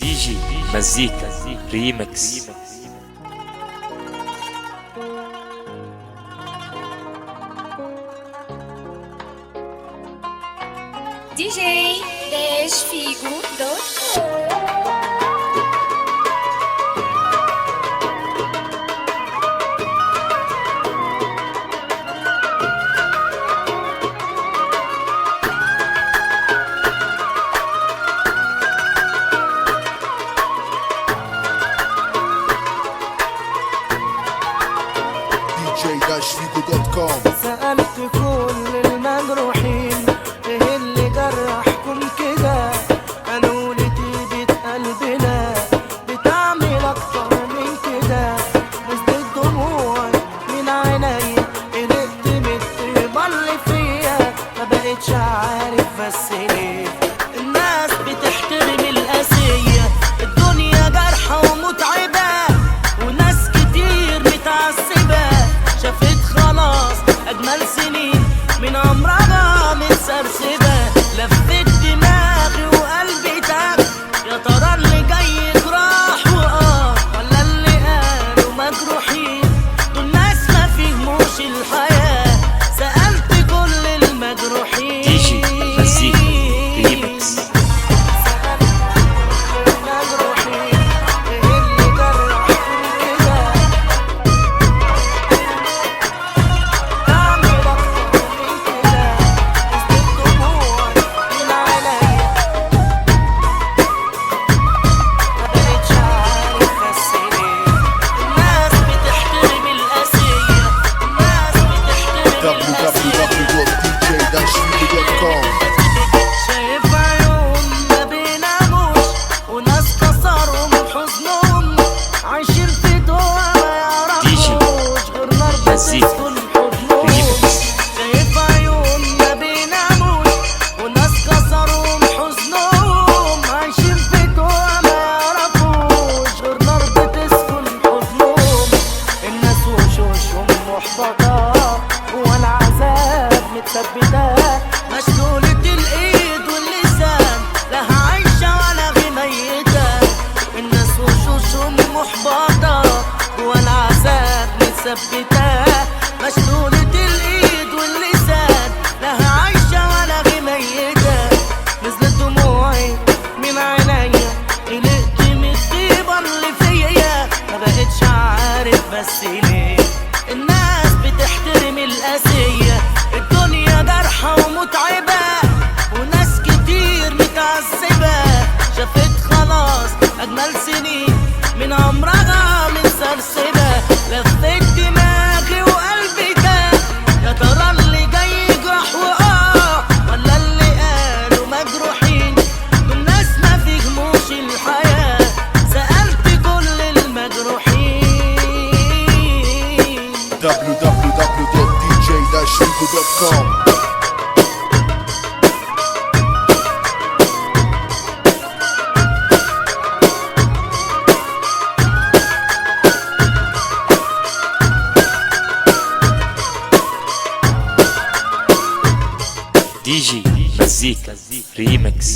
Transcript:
دي جي مزيكا ريمكس. دي جي داش فيجو دوت كوم. dj-figo.com. سألت كل المجروحين ايه اللي جرحكم كده، قالوا لي طيبة قلبنا بتعمل اكتر من كده. نزلت دموعي من عينيا، قلقت من الطيبة اللي فيا، ما بقتش عارف بس ليه الناس بتحترم القاسية. الدنيا جارحة ومتعبة وناس كتير متعذبة، شافت خلاص أجمل سنين من عمرها متسرسبة. لفت دماغي وقلبي تاب، يا ترى اللي جاي جراح ولا اللي قالوا مجروحين دول ناس ما فهموش الحياة. سألت كل المجروحين دي جي مزيكا ريمكس. www.dj-figo.com. شايف عيون ما بيناموش وناس كسروا من حزنهم، عايشين في دوا ما دي جي يعرفوش غير نار مزيكا بتسكن حضنهم. ريمكس. شايف عيون ما بيناموش وناس كسروا من حزنهم، عايشين في دوا ما يعرفوش غير نار بتسكن حضنهم. الناس وشوشهم محبطة والعذاب متثبتة، مشلولة الإيد واللسان لا عايشة ولا ميتة. الناس وشوشهم محبطة والعذاب متثبتة، مشلولة الإيد واللسان لا عايشة ولا ميتة. نزلت دموعي من عينيا، قلقت من الطيبة اللي فيا، ما بقتش عارف بس ليه الناس بتحترم القاسية. الدنيا جارحة ومتعبة وناس كتير متعذبة، شافت خلاص أجمل سنين من عمرها متسرسبة. لفت دماغي وقلبي تاب، يا ترى اللي جاي يجرح ولا اللي قالوا مجروحين دول ناس ما فهموش الحياة. سألت كل المجروحين www.dj-figo.com. دي جي مزيكا ريمكس.